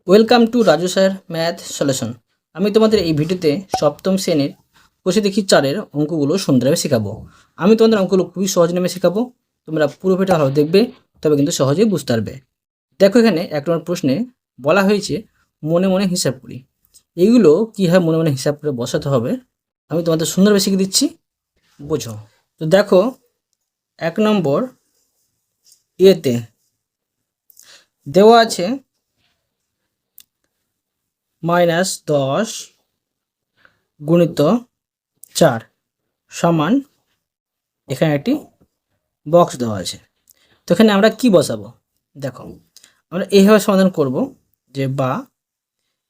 Welcome to Raju sir math solution. আমি তোমাদের এই ভিডিওতে সপ্তম শ্রেণীর বসে দেখি 4-এর অঙ্কগুলো সুন্দরভাবে শেখাবো। আমি তোমাদের অঙ্কগুলো খুবই সহজ নামে শেখাবো। তোমরা পুরো ভিডিওটা ভালো দেখবে, তবে কিন্তু সহজেই বুঝতে পারবে। দেখো, এখানে 1 নম্বর প্রশ্নে বলা হয়েছে মনে মনে হিসাব করি। এইগুলো কীভাবে মনে মনে হিসাব করে বসাতে হবে আমি তোমাদের সুন্দরভাবে শিখিয়ে দিচ্ছি, বোঝো। তো দেখো, 1 নম্বর এতে দেওয়া আছে -10 গুণিত 4 সমান, এখানে একটি বক্স দেওয়া আছে। তো এখানে আমরা কি বসাবো? দেখো, আমরা এইভাবে সমাধান করব যে বা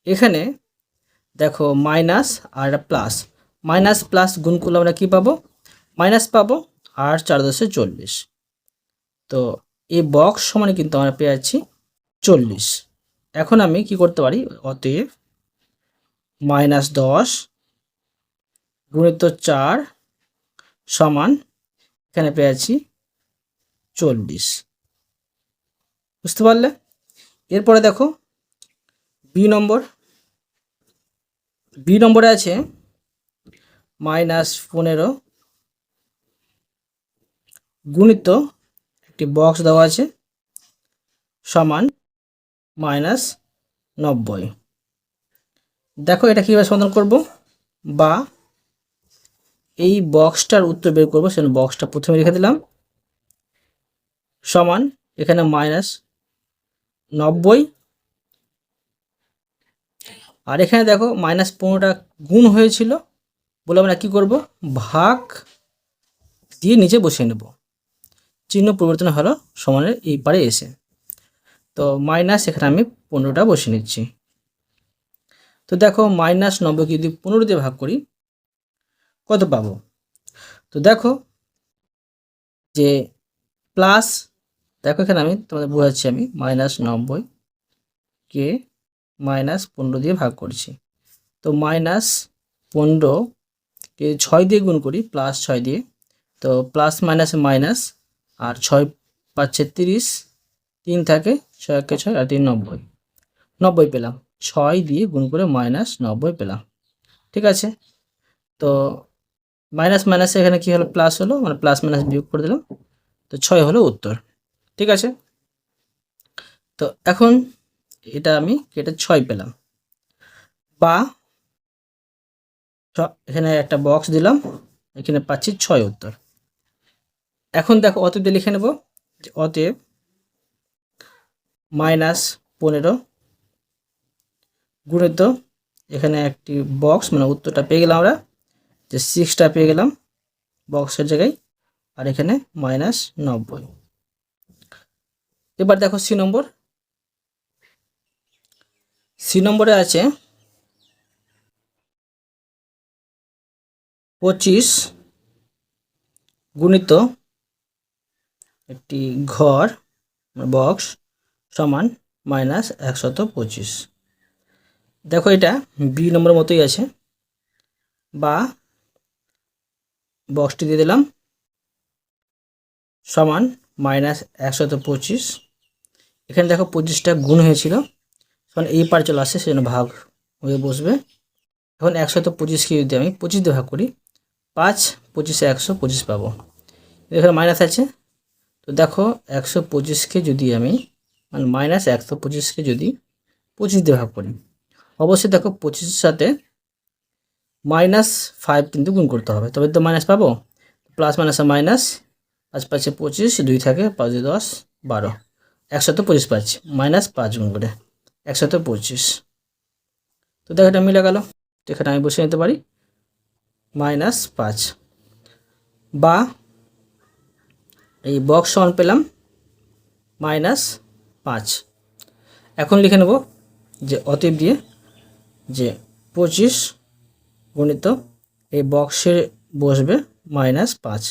এখানে দেখো মাইনাস আর প্লাস, মাইনাস প্লাস গুণ করলে আমরা কি পাবো? মাইনাস পাবো। আর 4×10 = 40। তো এই বক্স সমানে কিন্তু আমরা পেয়ে যাচ্ছি 40। এখন আমি কি করতে পারি? অতএব -10 গুণিত 4 সমান, এখানে পেয়ে যাচ্ছি 40। বুঝতে পারলে? এরপরে দেখো বি নম্বরে আছে -15 গুণিত একটি বক্স দেওয়া আছে সমান -90। দেখো এটা কীভাবে সমাধান করব? বা এই বক্সটার উত্তর বের করবো, সেজন্য বক্সটা প্রথমে রেখে দিলাম সমান, এখানে -90 আর এখানে দেখো -15টা গুণ হয়েছিল বলে আমরা কি করব? ভাগ দিয়ে নিচে বসিয়ে নেব, চিহ্ন পরিবর্তন হলো সমানের এই পারে এসে। তো মাইনাস এখানে আমি 15টা বসিয়ে নিচ্ছি। তো দেখো -90কে যদি 15 দিয়ে ভাগ করি কত পাবো? তো দেখো যে প্লাস, দেখো এখানে আমি তোমাদের বোঝাচ্ছি, আমি -90কে -15 দিয়ে ভাগ করছি। তো -15কে 6 দিয়ে গুণ করি, +6 দিয়ে। তো প্লাস মাইনাসে মাইনাস, আর 6 পাচ্ছে 30, 3 থাকে, 6 একে 6 আর 3 90, 90 পেলাম। 6 দিয়ে গুণ করে -90 পেলাম। ঠিক আছে, তো মাইনাস মাইনাসে এখানে কি হলো? প্লাস হলো, মানে প্লাস মাইনাস বিয়োগ করে দিলাম। তো 6 হলো উত্তর। ঠিক আছে, তো এখন এটা আমি কেটে 6 পেলাম। বা এখানে একটা বক্স দিলাম, এখানে পাচ্ছি 6 উত্তর। এখন দেখো অতএব দিয়ে লিখে নেব যে অতএব -15 গুণিত, এখানে একটি বক্স, মানে উত্তরটা পেয়ে গেলাম আমরা, যে 6টা পেয়ে গেলাম বক্সের জায়গায়, আর এখানে -90। এবার দেখো সি নম্বরে আছে 25 গুণিত একটি ঘর বক্স সমান -125। দেখো এটা বি নম্বরের মতোই আছে। বা বক্সটি দিয়ে দিলাম সমান -125। এখানে দেখো 25টা গুণ হয়েছিল, তখন এই পার চলে আসছে, সেজন্য ভাগ হয়ে বসবে। এখন 125কে যদি আমি 25 দিয়ে ভাগ করি, 5 25-এ 125 পাবো। এখানে মাইনাস আছে, তো দেখো 125কে যদি আমি, মানে -125কে যদি 25 দিয়ে ভাগ করি, অবশ্যই দেখো 25-এর সাথে -5 কিন্তু গুণ করতে হবে, তবে তো মাইনাস পাবো। প্লাস মাইনাসে মাইনাস, 5 5-এ 25, 2 থাকে, 5 2 10 12, 125 পাচ্ছি, -5 গুণ করে 125। তো দেখো এটা মিলে গেল। তো এখানে আমি বসে নিতে পারি -5। বা এই বক্স সমান পেলাম -5। এখন লিখে নেব যে অতএব দিয়ে যে 25 গুণিত এই বক্সে বসবে -5,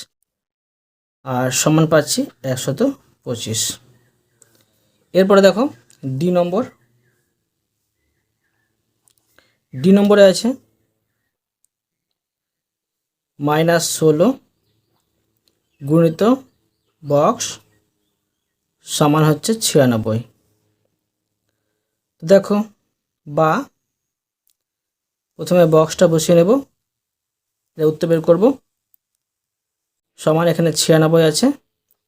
আর সমান পাচ্ছি 125। এরপরে দেখো ডি নম্বরে আছে -16 গুণিত বক্স সমান হচ্ছে 96। তো দেখো বা প্রথমে বক্সটা বসিয়ে নেব, উত্তর বের করব। সমান এখানে 96 আছে,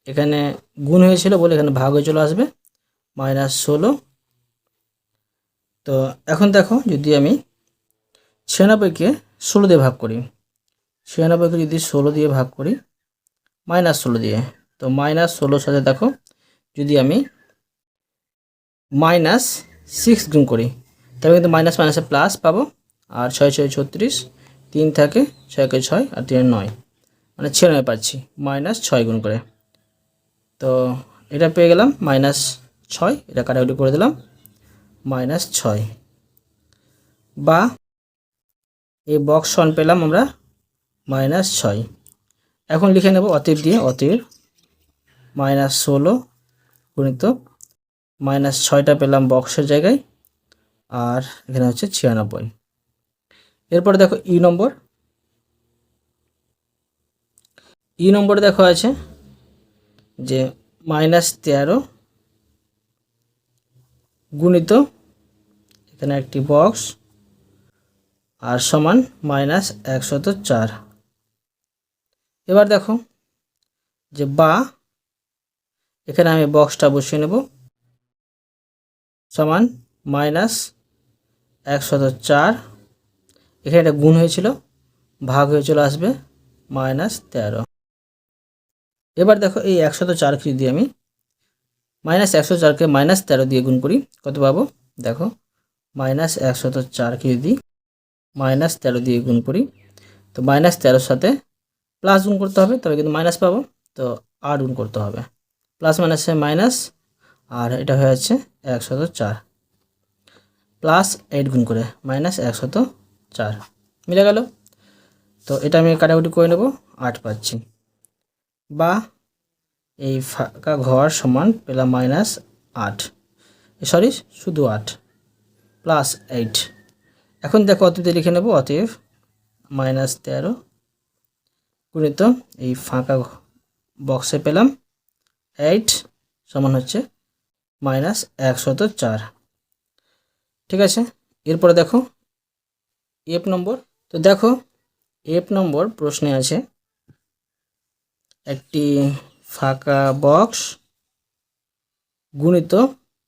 এখানে গুণ হয়েছিল বলে এখানে ভাগ হয়ে চলে আসবে -16। তো এখন দেখো যদি আমি 96কে 16 দিয়ে ভাগ করি, 96কে যদি 16 দিয়ে ভাগ করি -16 দিয়ে, তো -16 সাথে দেখো যদি আমি -6 গুণ করি তবে কিন্তু মাইনাস মাইনাসে প্লাস পাবো। আর 6 6 36, 3 থাকে, 6 কে 6 আর 3 9, মানে 96 পাচ্ছি -6 গুণ করে। তো এটা পেয়ে গেলাম -6, এটা কাটাকুটি করে দিলাম -6। বা এই বক্স সমান পেলাম আমরা -6। এখন লিখে নেব অতএব দিয়ে, অতএব -16 গুণিত -6টা পেলাম বক্সের জায়গায়, আর এখানে হচ্ছে 96। এরপরে দেখো ই নম্বরে দেখো আছে যে -13 গুণিত এখানে একটি বক্স আর সমান -104। এবার দেখো যে বা এখানে আমি বক্সটা বসিয়ে নেব, সমান -104, এখানে একটা গুণ হয়েছিল ভাগ হয়ে চলে আসবে -13। এবার দেখো এই 104কে যদি আমি -104কে -13 দিয়ে গুণ করি কত পাবো, দেখো -104কে যদি -13 দিয়ে গুণ করি তো -13 সাথে প্লাস গুণ করতে হবে, তবে কিন্তু মাইনাস পাবো, তো 8 গুণ করতে হবে, প্লাস মাইনাসে মাইনাস, আর এটা হয়ে যাচ্ছে 104 প্লাস 8 গুণ করে -104 মিলে গেল। তো এটা আমি কাটাকুটি করে নেব, 8 পাচ্ছি। বা এই ফাঁকা ঘর সমান পেলাম -8, সরি শুধু 8 প্লাস 8। এখন দেখো অতএব লিখে নেব, অতএব -13 গুণিত এই ফাঁকা বক্সে পেলাম 8 সমান হচ্ছে -104। ঠিক আছে, এরপরে দেখো এফ নম্বর। তো দেখো এফ নম্বর প্রশ্নে আছে একটি ফাঁকা বক্স গুণিত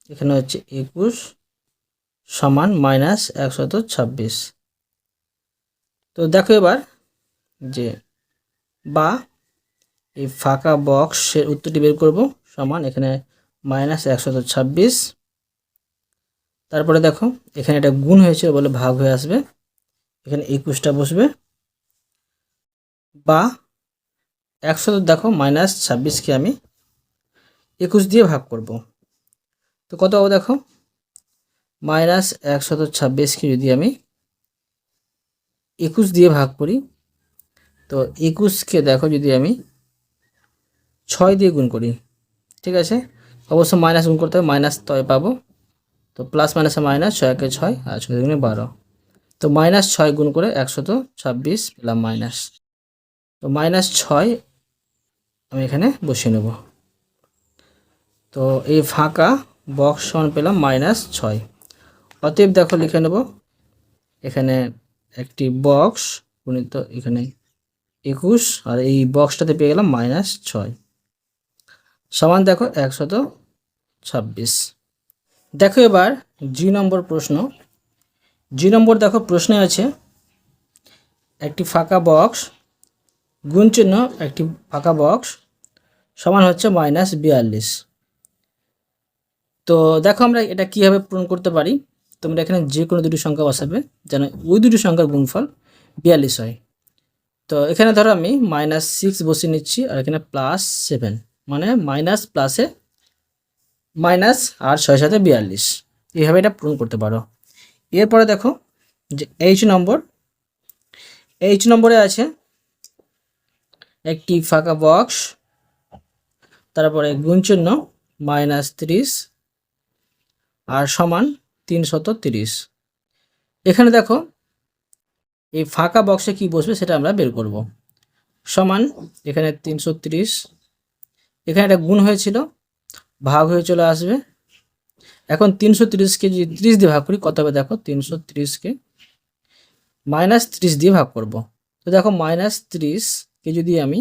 এখানে হচ্ছে 21 সমান -126। তো দেখো এবার যে বা এই ফাঁকা বক্সের উত্তরটি বের করব, সমান এখানে -126, তারপরে দেখো এখানে একটা গুণ হয়েছে বলে ভাগ হয়ে আসবে, এখানে 21টা বসবে। বা 100 দেখো -26কে আমি 21 দিয়ে ভাগ করব, তো কত হবে দেখো -126কে যদি আমি 21 দিয়ে ভাগ করি, তো 21কে দেখো যদি আমি 6 দিয়ে গুণ করি, ঠিক আছে, অবশ্য মাইনাস গুণ করতে হবে, মাইনাস তবে পাবো, তো প্লাস মাইনাসে মাইনাস, 6 কে 6 আর 6 দুগুণে 12, তো -6 গুণ করে 126 পেলাম মাইনাস, তো -6 আমি এখানে বসিয়ে নেব। তো এই ফাঁকা বক্স সমান পেলাম -6। অতএব দেখো লিখে নেব এখানে একটি বক্স গুণিত এখানে 21 আর এই বক্সটাতে পেয়ে গেলাম -6 সমান দেখো 126। দেখো এবার জি নম্বর প্রশ্ন। জি নম্বর দেখো প্রশ্নে আছে একটি ফাঁকা বক্স গুণ চিহ্ন একটি ফাঁকা বক্স সমান হচ্ছে -42। তো দেখো আমরা এটা কীভাবে পূরণ করতে পারি, তোমরা এখানে যে কোনো দুটি সংখ্যা বসাবে যেন ওই দুটি সংখ্যার গুণফল 42 হয়। তো এখানে ধরো আমি -6 বসিয়ে নিচ্ছি আর এখানে +7, মানে মাইনাস প্লাসে মাইনাস আর 6 সাথে 42, এইভাবে এটা পূরণ করতে পারো। এরপরে দেখো যে এইচ নম্বরে আছে একটি ফাঁকা বক্স, তারপরে গুণ চিহ্ন -30 আর সমান 330। এখানে দেখো এই ফাঁকা বক্সে কি বসবে সেটা আমরা বের করব, সমান এখানে 330, এখানে একটা গুণ হয়েছিল ভাগ হয়ে চলে আসবে, এখন 330কে যদি 30 দিয়ে ভাগ করি কত হবে দেখো, 330কে -30 দিয়ে ভাগ করব। তো দেখো -30কে যদি আমি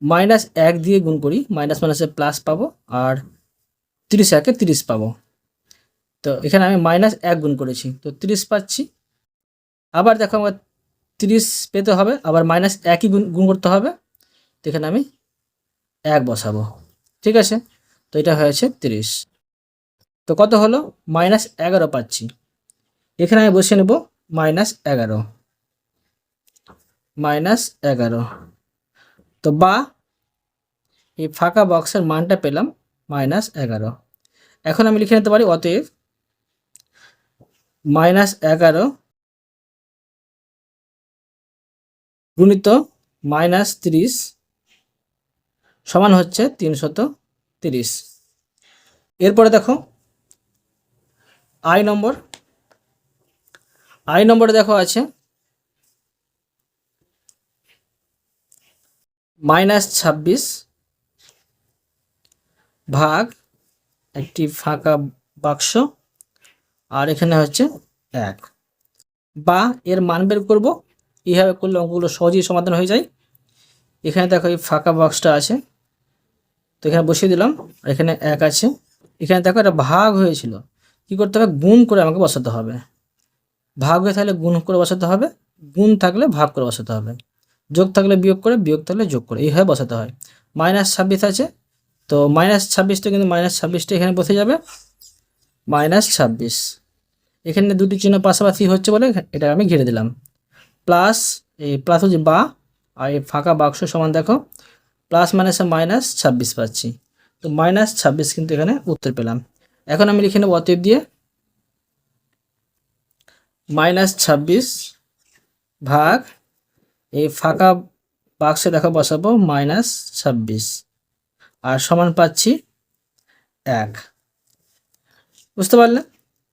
-1 দিয়ে গুণ করি, মাইনাস মাইনাসে প্লাস পাবো, আর 30 একে 30 পাবো। তো এখানে আমি -1 গুণ করেছি, তো 30 পাচ্ছি। আবার দেখো আমার 30 পেতে হবে, আবার -1ই গুণ করতে হবে। তো এখানে আমি 1 বসাবো, ঠিক আছে। তো এটা হয়েছে 30। তো কত হলো, -11 পাচ্ছি। এখানে আমি বসিয়ে নেব -11, -11। তো বা এই ফাঁকা বক্সের মানটা পেলাম -11। এখন আমি লিখে নিতে পারি অতএব -11 গুণিত -30 সমান হচ্ছে 330। এরপরে দেখো আই নম্বরে দেখো আছে -26 ভাগ একটি ফাঁকা বাক্স, আর এখানে হচ্ছে 1। বা এর মান বের করব, এইভাবে করলে অঙ্কগুলো সহজেই সমাধান হয়ে যায়। এখানে দেখো এই ফাঁকা বক্সটা আছে, তো এখানে বসিয়ে দিলাম, আর এখানে 1 আছে। এখানে দেখো এটা ভাগ হয়েছিল, কি করতে হবে, গুণ করে আমাকে বসাতে হবে। ভাগ হয়ে থাকলে গুণ করে বসাতে হবে, গুণ থাকলে ভাগ করে বসাতে হবে, যোগ থাকলে বিয়োগ করে, বিয়োগ থাকলে যোগ করে, এইভাবে বসাতে হয়। -26 আছে, তো -26টা কিন্তু -26টা এখানে বসে যাবে, -26। এখানে দুটি চিহ্ন পাশাপাশি হচ্ছে বলে এটা আমি ঘিরে দিলাম। প্লাস এই প্লাস হচ্ছে বা, আর এই ফাঁকা বাক্স সমান দেখো প্লাস মাইনাসে -26 পাচ্ছি। তো -26 কিন্তু এখানে উত্তর পেলাম। এখন আমি লিখে নেব অতএব দিয়ে -26 ভাগ এই ফাঁকা বাক্সে দেখো বসাবো -26, আর সমান পাচ্ছি 1। বুঝতে পারলে?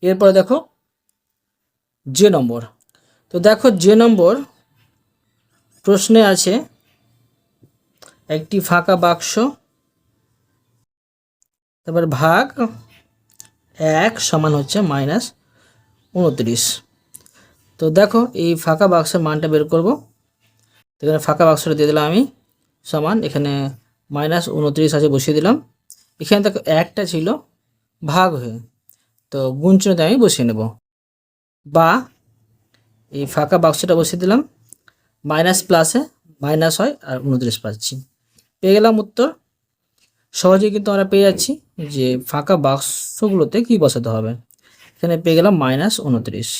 এরপরে দেখো যে নম্বর। তো দেখো যে নম্বর প্রশ্নে আছে একটি ফাঁকা বাক্স, তারপর ভাগ 1 সমান হচ্ছে -29। তো দেখো এই ফাঁকা বাক্সের মানটা বের করব। তো এখানে ফাঁকা বাক্সটা দিয়ে দিলাম আমি, সমান এখানে -29 আছে, বসিয়ে দিলাম। এখানে দেখো 1টা ছিল ভাগ হয়ে, তো গুণ চিহ্নতে আমি বসিয়ে নেব। বা এই ফাঁকা বাক্সটা বসিয়ে দিলাম, মাইনাস প্লাসে মাইনাস হয়, আর 29 পাচ্ছি। পেয়ে গেলাম উত্তর। সহজেই কিন্তু আমরা পেয়ে যাচ্ছি যে ফাঁকা বাক্সগুলোতে কি বসাতে হবে। এখানে পেয়ে গেলাম -29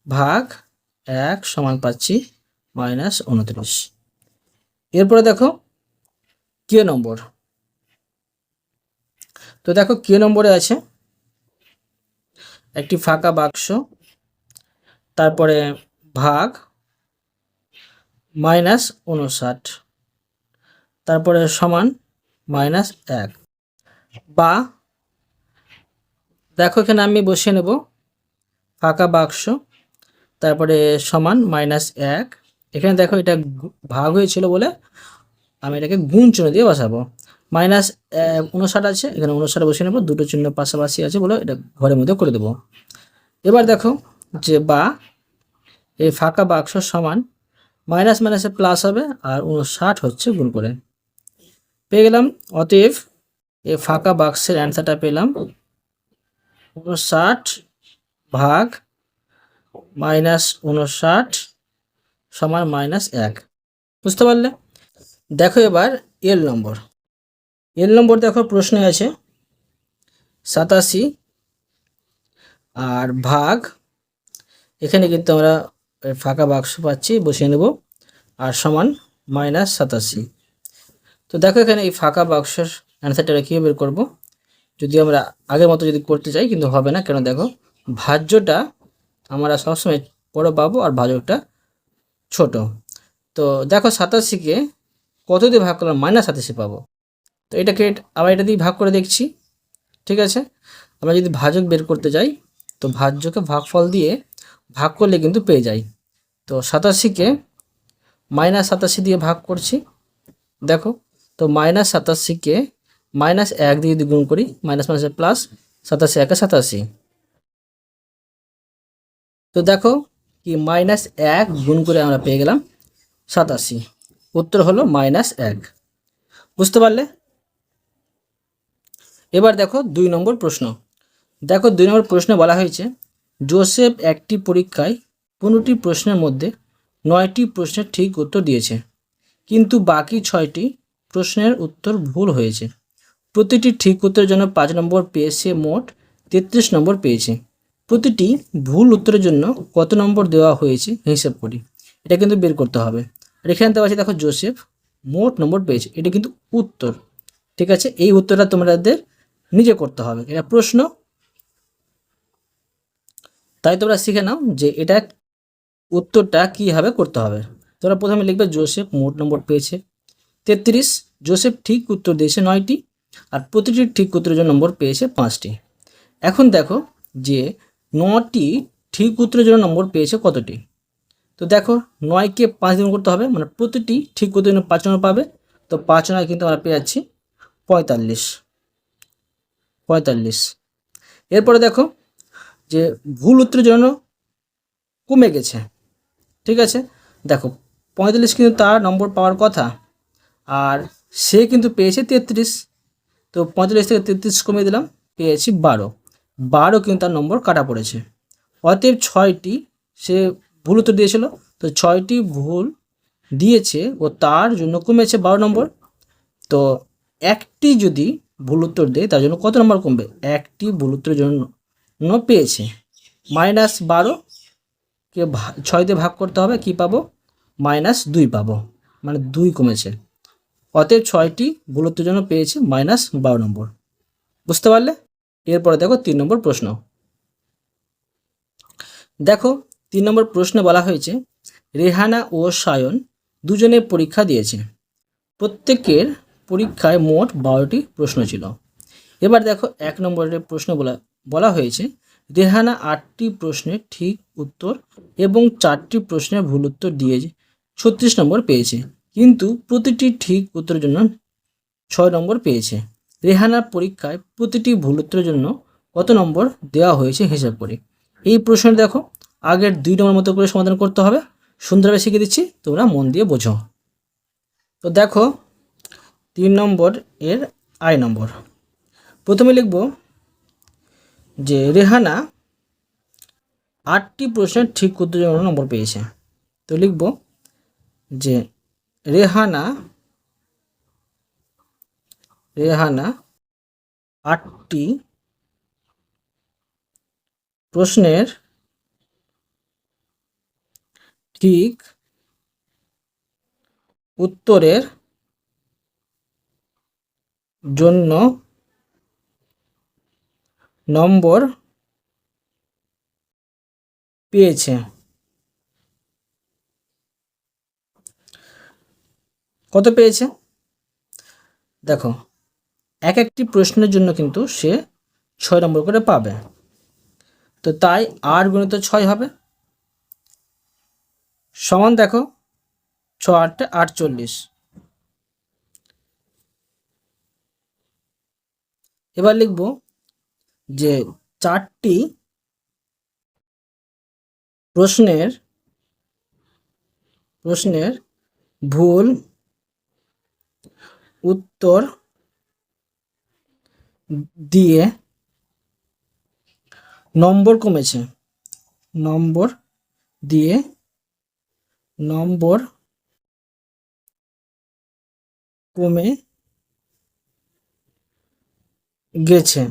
ভাগ 1 সমান পাচ্ছি -29। এরপরে দেখো কে নম্বর। তো দেখো কে নম্বরে আছে একটি ফাঁকা বাক্স, তারপরে ভাগ -59, তারপরে সমান -1। বা দেখো এখানে আমি বসিয়ে নেব ফাঁকা বাক্স, তারপরে সমান -1। এখানে দেখো এটা ভাগ হয়েছিল বলে আমি এটাকে গুণ চিহ্ন দিয়ে বসাবো। -59 আছে, এখানে 59 বসিয়ে নেব, দুটো চিহ্ন পাশাপাশি আছে বলে এটা ঘরের মধ্যে করে দেবো। এবার দেখো যে বা এই ফাঁকা বাক্স সমান মাইনাস মাইনাসে প্লাস হবে, আর 59 হচ্ছে গুণ করে। পেয়ে গেলাম অতএব এই ফাঁকা বাক্সের অ্যান্সারটা পেলাম 59 ভাগ -59 সমান -1। বুঝতে পারলে? দেখো এবার এল নম্বর দেখো প্রশ্নে আছে 87 আর ভাগ, এখানে কিন্তু আমরা ফাঁকা বাক্স পাচ্ছি, বসিয়ে নেব, আর সমান -87। তো দেখো এখানে এই ফাঁকা বাক্সের অ্যান্সারটা কীভাবে বের করবো, যদি আমরা আগের মতো যদি করতে চাই কিন্তু হবে না, কেন দেখো ভাজ্যটা আমরা সবসময় বড় পাবো আর ভাজকটা ছোট। তো দেখো 87কে কত দিয়ে ভাগ করলাম, -87 পাবো। তো এটাকে আবার এটা দিয়ে ভাগ করে দেখছি, ঠিক আছে। আমরা যদি ভাজক বের করতে যাই তো ভাজ্যকে ভাগফল দিয়ে ভাগ করলে কিন্তু পেয়ে যাই। তো 87কে -87 দিয়ে ভাগ করছি, দেখো। তো -87কে -1 দিয়ে যদি গুণ করি, মাইনাস মাইনাসে প্লাস, 87 একে 87। তো দেখো কি -1 গুণ করে আমরা পেয়ে গেলাম 87। উত্তর হলো -1। বুঝতে পারলে? এবার দেখো 2 নম্বর প্রশ্ন। দেখো 2 নম্বর প্রশ্নে বলা হয়েছে জোসেফ একটি পরীক্ষায় 15টি প্রশ্নের মধ্যে 9টি প্রশ্নের ঠিক উত্তর দিয়েছে, কিন্তু বাকি 6টি প্রশ্নের উত্তর ভুল হয়েছে। প্রতিটি ঠিক উত্তরের জন্য 5 নম্বর পেয়ে সে মোট 33 নম্বর পেয়েছে। প্রতিটি ভুল উত্তরের জন্য কত নম্বর দেওয়া হয়েছে হিসাব করি। এটা কিন্তু বের করতে হবে। আর এখানে দেওয়া আছে দেখো জোসেফ মোট নম্বর পেয়েছে, এটা কিন্তু উত্তর। ঠিক আছে, এই উত্তরটা তোমাদের নিজে করতে হবে, এটা প্রশ্ন। তাই তোমরা শিখে নাও যে এটা উত্তরটা কীভাবে করতে হবে। তোমরা প্রথমে লিখবে জোসেফ মোট নম্বর পেয়েছে 33, জোসেফ ঠিক উত্তর দিয়েছে 9টি, আর প্রতিটি ঠিক উত্তরের জন্য নম্বর পেয়েছে 5টি। এখন দেখো যে 9টি ঠিক উত্তরের জন্য নম্বর পেয়েছে কতটি। তো দেখো 9কে 5 দিয়ে গুণ করতে হবে, মানে প্রতিটি ঠিক উত্তরের জন্য 5 নম্বর পাবে। তো 5 নয় কিন্তু আমরা পেয়ে যাচ্ছি 45। এরপরে দেখো যে ভুল উত্তরের জন্য কমে গেছে। ঠিক আছে, দেখো 45 কিন্তু তার নম্বর পাওয়ার কথা, আর সে কিন্তু পেয়েছে 33। তো 45 থেকে 33 কমিয়ে দিলাম, পেয়েছি 12 কিন্তু তার নম্বর কাটা পড়েছে। অতএব 6টি সে ভুল উত্তর দিয়েছিল, তো 6টি ভুল দিয়েছে ও তার জন্য কমেছে 12 নম্বর। তো একটি যদি ভুল উত্তর দেয় তার জন্য কত নম্বর কমবে? একটি ভুল উত্তরের জন্য পেয়েছে -12 কে 6 দিয়ে ভাগ করতে হবে, কি পাবো? -2 পাবো, মানে 2 কমেছে। অতএব 6টি ভুল উত্তরের জন্য পেয়েছে -12 নম্বর। বুঝতে পারলে? এরপরে দেখো 3 নম্বর প্রশ্ন। দেখো 3 নম্বর প্রশ্নে বলা হয়েছে রেহানা ও সায়ন দুজনে পরীক্ষা দিয়েছে, প্রত্যেকের পরীক্ষায় মোট 12টি প্রশ্ন ছিল। এবার দেখো 1 নম্বরের প্রশ্ন বলা হয়েছে রেহানা 8টি প্রশ্নের ঠিক উত্তর এবং 4টি প্রশ্নের ভুল উত্তর দিয়ে 36 নম্বর পেয়েছে, কিন্তু প্রতিটি ঠিক উত্তরের জন্য 6 নম্বর পেয়েছে। রেহানার পরীক্ষায় প্রতিটি ভুল উত্তরের জন্য কত নম্বর দেওয়া হয়েছে হিসাব করি। এই প্রশ্নটা দেখো আগের 2 নম্বর মতো করে সমাধান করতে হবে। সুন্দরভাবে শিখিয়ে দিচ্ছি, তোমরা মন দিয়ে বোঝো। তো দেখো 3 নম্বর এর আই নম্বর। প্রথমে লিখব যে রেহানা 8টি প্রশ্নের ঠিক উত্তরের জন্য নম্বর পেয়েছে। তো লিখব যে রেহানা 8টি প্রশ্নের ঠিক উত্তরের জন্য নম্বর পেয়েছে। কত পেয়েছে? দেখো একটি প্রশ্নের জন্য কিন্তু সে 6 নম্বর করে পাবে, তো তাই 8 গুণিত 6 হবে, সমান দেখো 6 8 48। এবার লিখব যে 4টি প্রশ্নের ভুল উত্তর দিয়ে নম্বর কমেছে, নম্বর কমে গেছে,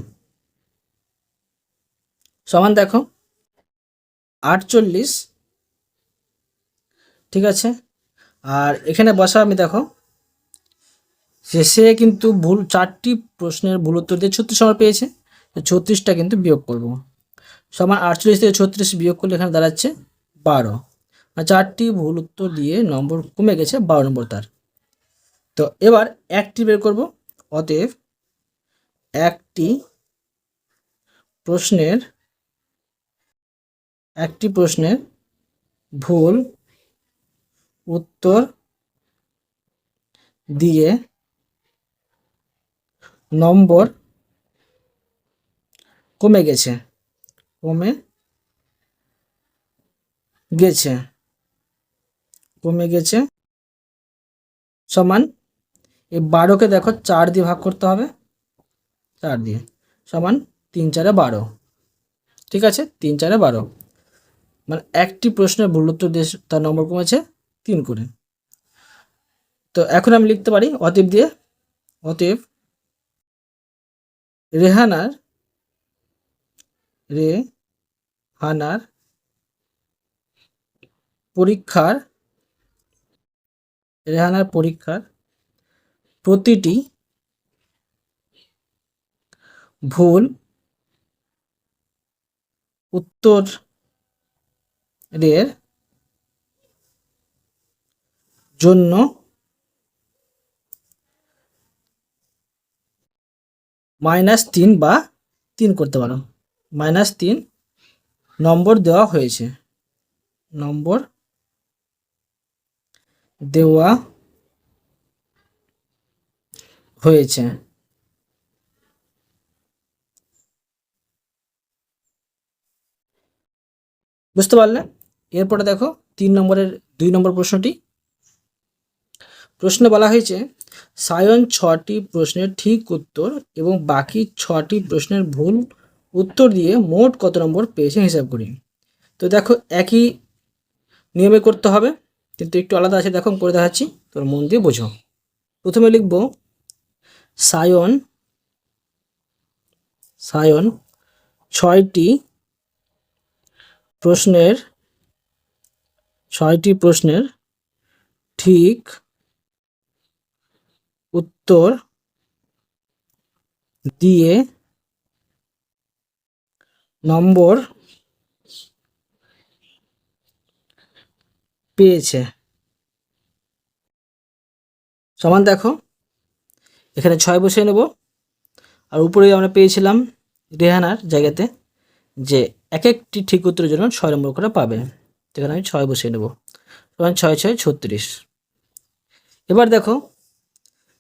সমান দেখো 48। ঠিক আছে, আর এখানে বসা আমি দেখো সে কিন্তু 4টি প্রশ্নের ভুল উত্তর দিয়ে 36 নম্বর পেয়েছে, 36টা কিন্তু বিয়োগ করব, সমান 48 থেকে 36 বিয়োগ করলে এখানে দাঁড়াচ্ছে 12। আর 4টি ভুল উত্তর দিয়ে নম্বর কমে গেছে, 12 নম্বর তার। তো এবার একটি বের করব। অতএব একটি প্রশ্নের ভুল উত্তর দিয়ে নম্বর কমে গেছে, কমে গেছে, কমে গেছে সমান এই 12কে দেখো 4 দিয়ে ভাগ করতে হবে, 4 দিয়ে সমান 3 4 12। ঠিক আছে, 3 4 12, মানে একটি প্রশ্নের ভুল উত্তর দিয়ে তার নম্বর কমেছে 3 করে। তো এখন আমি লিখতে পারি অতএব দিয়ে, অতএব রেহানার পরীক্ষার প্রতিটি ভুল উত্তরের জন্য -3 বা 3 করতে পারো, -3 নম্বর দেওয়া হয়েছে, নম্বর দেওয়া হয়েছে। বুঝতে পারলে? এরপরে দেখো 3 নম্বরের 2 নম্বর প্রশ্নটি। প্রশ্নে বলা হয়েছে সায়ন 6টি প্রশ্নের ঠিক উত্তর এবং বাকি 6টি প্রশ্নের ভুল উত্তর দিয়ে মোট কত নম্বর পেয়েছে হিসাব করি। তো দেখো একই নিয়মে করতে হবে, কিন্তু একটু আলাদা আছে, দেখো করে দেখাচ্ছি, তোর মন দিয়ে বোঝো। প্রথমে লিখব সায়ন 6টি প্রশ্নের ঠিক উত্তর দিয়ে নম্বর পেয়েছে। সমান দেখো এখানে 6 বসিয়ে নেব, আর উপরে আমরা পেয়েছিলাম রেহানার জায়গাতে যে এক একটি ঠিক উত্তরের জন্য 6 নম্বর করে পাবে, এখানে আমি 6 বসিয়ে নেব, সমান 6 6 36। এবার দেখো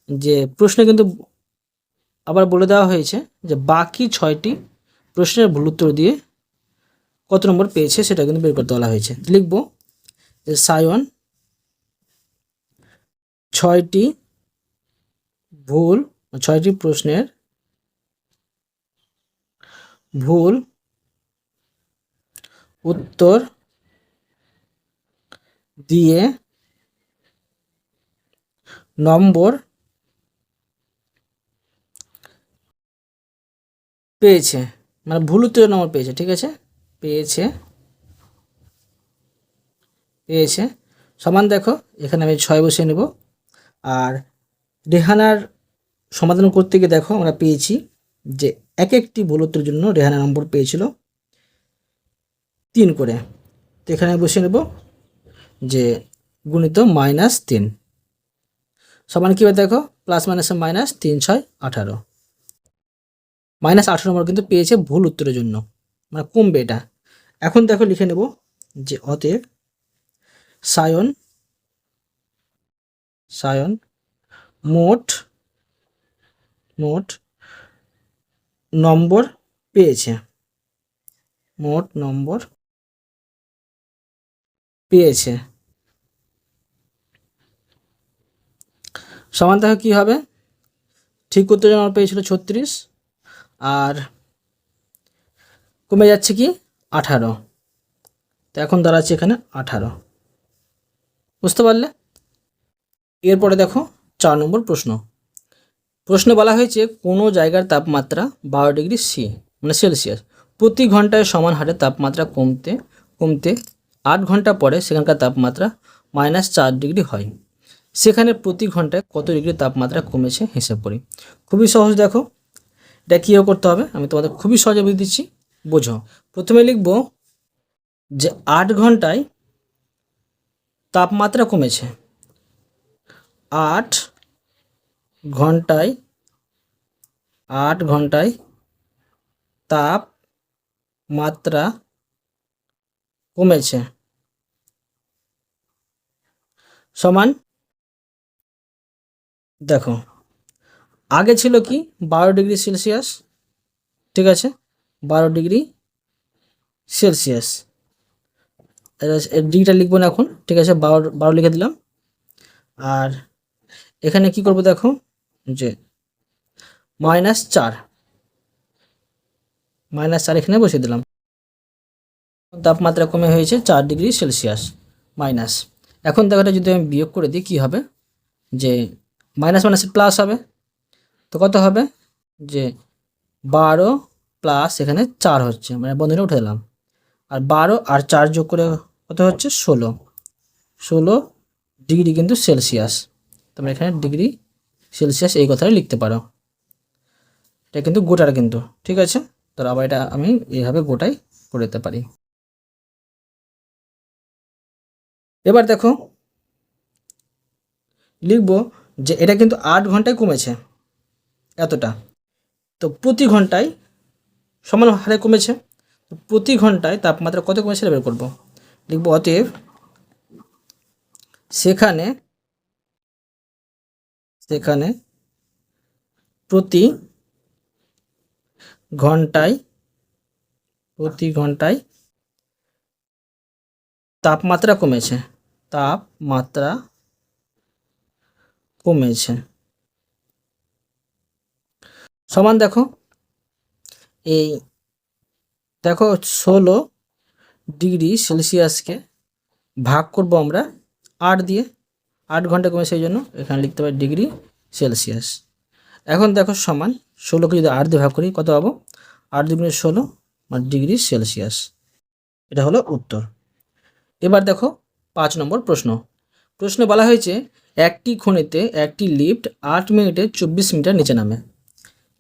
যে প্রশ্নে কিন্তু আবার বলে দেওয়া হয়েছে যে বাকি 6টি প্রশ্নের ভুল উত্তর দিয়ে কত নম্বর পেয়েছে সেটা কিন্তু বের করতে বলা হয়েছে। লিখব যে সায়ন 6টি প্রশ্নের ভুল উত্তর দিয়ে নম্বর পেয়েছে, মানে ভুল উত্তরের নম্বর পেয়েছে। ঠিক আছে, পেয়েছে সমান দেখো এখানে আমি 6 বসিয়ে নেব, আর রেহানার সমাধান করতে গিয়ে দেখো আমরা পেয়েছি যে এক একটি ভুল উত্তরের জন্য রেহানা নম্বর পেয়েছিল 3 করে। তো এখানে বসিয়ে নেব যে গুণিত -3 সমান কী হবে দেখো, প্লাস মাইনাসে -3 6 18, -18 নম্বর কিন্তু পেয়েছে ভুল উত্তরের জন্য, মানে কমবে এটা। এখন দেখো লিখে নেব যে অতএব সায়ন মোট নম্বর পেয়েছে, সমান দেখো কী হবে, ঠিক উত্তরের নম্বর পেয়েছিল 36 আর কমে যাচ্ছে কি 18, তো এখন দাঁড়াচ্ছে এখানে 18। বুঝতে পারলে? এরপরে দেখো 4 নম্বর প্রশ্নে বলা হয়েছে কোনো জায়গার তাপমাত্রা 12 ডিগ্রি মানে সেলসিয়াস প্রতি ঘন্টায় সমান হারে তাপমাত্রা কমতে 8 ঘন্টা পরে সেখানকার তাপমাত্রা -4 ডিগ্রি হয়, সেখানে প্রতি ঘন্টায় কত ডিগ্রি তাপমাত্রা কমেছে হিসাব করি। খুবই সহজ, দেখো এটা কীভাবে করতে হবে আমি তোমাদের খুবই সহজে বুঝিয়ে দিচ্ছি, বোঝো। প্রথমে লিখব যে 8 ঘন্টায় তাপমাত্রা কমেছে, 8 ঘন্টায় তাপমাত্রা কমেছে সমান দেখো আগে ছিল কি 12 ডিগ্রি সেলসিয়াস, ঠিক আছে, 12°C। এর ডিগ্রিটা লিখবো না এখন, ঠিক আছে, 12 লিখে দিলাম। আর এখানে কি করব দেখো, যে -4 এখানে বসিয়ে দিলাম। তাপমাত্রা কমে হয়েছে 4°C মাইনাস। এখন দেখো এটা যদি আমি বিয়োগ করে দিই কী হবে, যে মাইনাস মাইনাসের প্লাস হবে, তো কত হবে, যে 12 প্লাস এখানে 4 হচ্ছে, মানে বন্ধনীটা উঠে দিলাম, আর 12 আর 4 যোগ করে কত হচ্ছে 16 ডিগ্রি কিন্তু সেলসিয়াস। তোমরা এখানে ডিগ্রি সেলসিয়াস এই কথাটা লিখতে পারো। এটা কিন্তু গোটার কিন্তু, ঠিক আছে। তো আবার এটা আমি এইভাবে গোটাই করে দিতে পারি। এবার দেখো লিখব যে এটা কিন্তু 8 ঘন্টায় কমেছে এতটা, তো প্রতি ঘন্টায় সমান হারে কমেছে, তো প্রতি ঘন্টায় তাপমাত্রা কত কমেছে বের করব। লিখব অতএব সেখানে প্রতি ঘন্টায় তাপমাত্রা কমেছে সমান দেখো, এই দেখো 16°C ভাগ করব আমরা 8 দিয়ে, 8 ঘন্টা কমেছে, সেই জন্য এখানে লিখতে পারি ডিগ্রি সেলসিয়াস। এখন দেখো সমান 16কে যদি 8 দিয়ে ভাগ করি কত পাবো, 8 দুগুণে 16 মানে ডিগ্রি সেলসিয়াস। এটা হলো উত্তর। এবার দেখো 5 নম্বর প্রশ্নে বলা হয়েছে একটি খনিতে একটি লিফট 8 মিনিটে 24 মিটার নিচে নামে।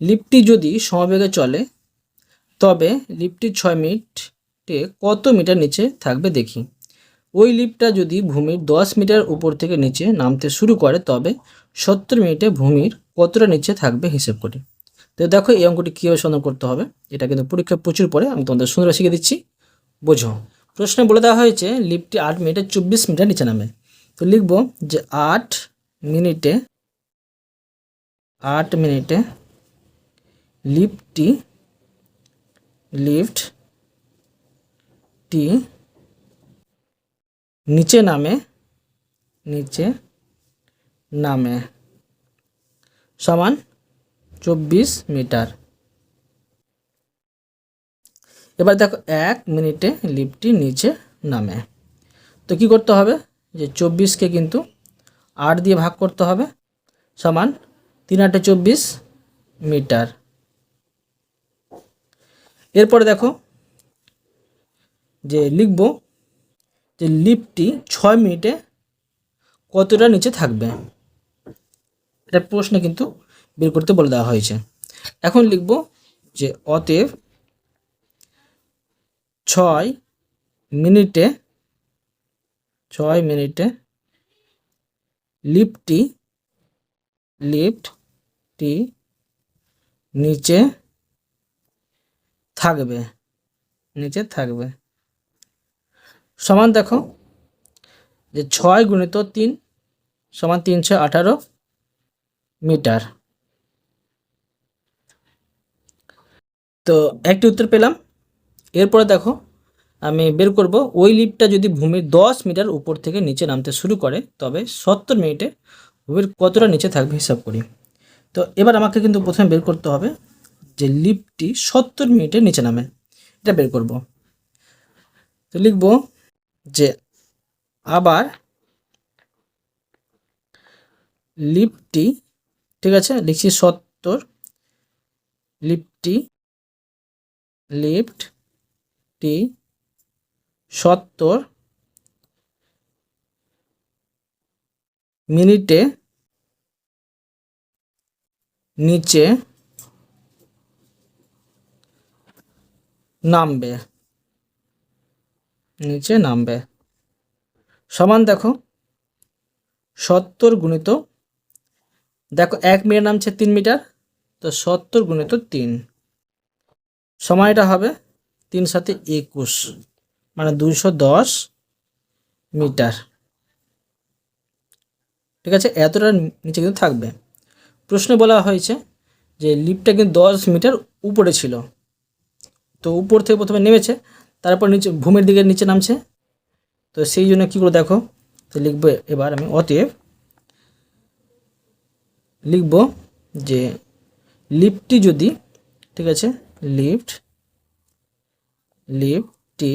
লিফটটি যদি সমবেগে চলে তবে লিফটটি 6 মিনিটে কত মিটার নিচে থাকবে দেখি। ওই লিফটটা যদি ভূমির 10 মিটার উপর থেকে নিচে নামতে শুরু করে তবে 70 মিনিটে ভূমির কতটা নিচে থাকবে হিসেব করি। তো দেখো এই অঙ্কটি কীভাবে সমাধান করতে হবে, এটা কিন্তু পরীক্ষা প্রচুর পরে, আমি তোমাদের সুন্দর শিখে দিচ্ছি, বোঝো। প্রশ্নে বলে দেওয়া হয়েছে লিফটটি 8 মিনিটে 24 মিটার নিচে নামে। তো লিখব যে 8 মিনিটে লিফটটি নিচে নামে সমান 24 মিটার। এবার দেখো 1 মিনিটে লিফটটি নিচে নামে, তো কি করতে হবে, যে 24কে কিন্তু 8 দিয়ে ভাগ করতে হবে, সমান 3 8 24 মিটার। এরপরে দেখো যে লিখব যে লিফটটি 6 মিনিটে কতটা নিচে থাকবে, এটা প্রশ্নে কিন্তু বের করতে বলে দেওয়া হয়েছে। এখন লিখব যে অতএব 6 মিনিটে লিফটটি নিচে থাকবে সমান দেখো যে 6 গুণিত 3 সমান 318 মিটার। তো একটি উত্তর পেলাম। এরপরে দেখো আমি বের করব ওই লিফটটা যদি ভূমির 10 মিটার উপর থেকে নিচে নামতে শুরু করে তবে 70 মিনিটে ভূমির কতটা নিচে থাকবে হিসাব করি। তো এবার আমাকে কিন্তু প্রথমে বের করতে হবে যে লিফটটি 70 মিনিটে নিচে নামে, এটা বের করব। তো লিখব যে আবার লিফটটি, ঠিক আছে, লিখছি 70, লিফটটি 70 মিনিটে নিচে নামবে সমান দেখো 70 গুণিত, দেখো 1 মিটার নামছে 3 মিটার, তো 70 গুণিত 3 সময়টা হবে 3 7 21 মানে 210 মিটার, ঠিক আছে, এতটা নিচে কিন্তু থাকবে। প্রশ্নে বলা হয়েছে যে লিফটটা কিন্তু 10 মিটার উপরে ছিল, তো উপর থেকে প্রথমে নেমেছে, তারপর নিচে ভূমির দিকে নিচে নামছে। তো সেই জন্য কী করে দেখো, তো লিখবো এবার আমি অতএব লিখব যে লিফটটি যদি, ঠিক আছে, লিফটটি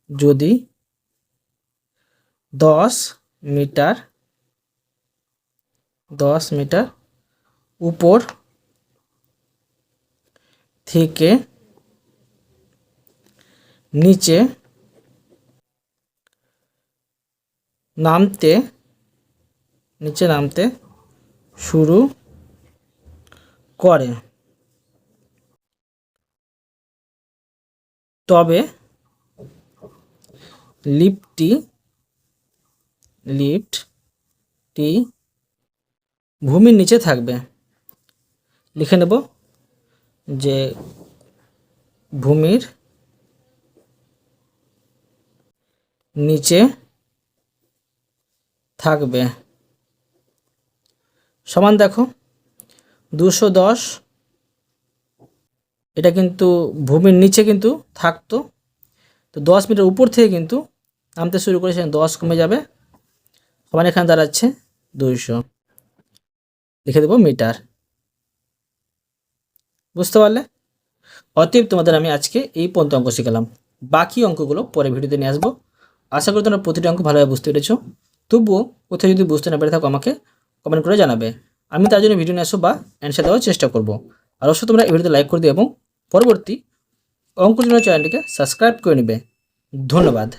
যদি 10 মিটার উপর থেকে নিচে নামতে শুরু করে, তবে লিফটটি ভূমির নিচে থাকবে। লিখে নেব যে ভূমির নিচে থাকবে। সমান দেখো 210, এটা কিন্তু ভূমির নিচে কিন্তু থাকতো, তো 10 মিটার উপর থেকে কিন্তু নামতে শুরু করে, সেখানে 10 কমে যাবে, সমান এখানে দাঁড়াচ্ছে 200। লিখে দেবো মিটার। বুঝতে পারলে? অতএব তোমাদের আমি আজকে এই পর্যন্ত অঙ্ক শিখালাম, বাকি অঙ্কগুলো পরে ভিডিওতে নিয়ে আসবো। আশা করি তোমরা প্রতিটা অঙ্ক ভালোভাবে বুঝতে পেরেছো। তবুও কোথাও যদি বুঝতে না পেরে থাকো আমাকে কমেন্ট করে জানাবে, আমি তার জন্য ভিডিও নিয়ে আসবো বা অ্যান্সার দেওয়ার চেষ্টা করবো। আর অবশ্যই তোমরা এই ভিডিওতে লাইক করে দিও এবং পরবর্তী অঙ্কের জন্য চ্যানেলটিকে সাবস্ক্রাইব করে নেবে। ধন্যবাদ।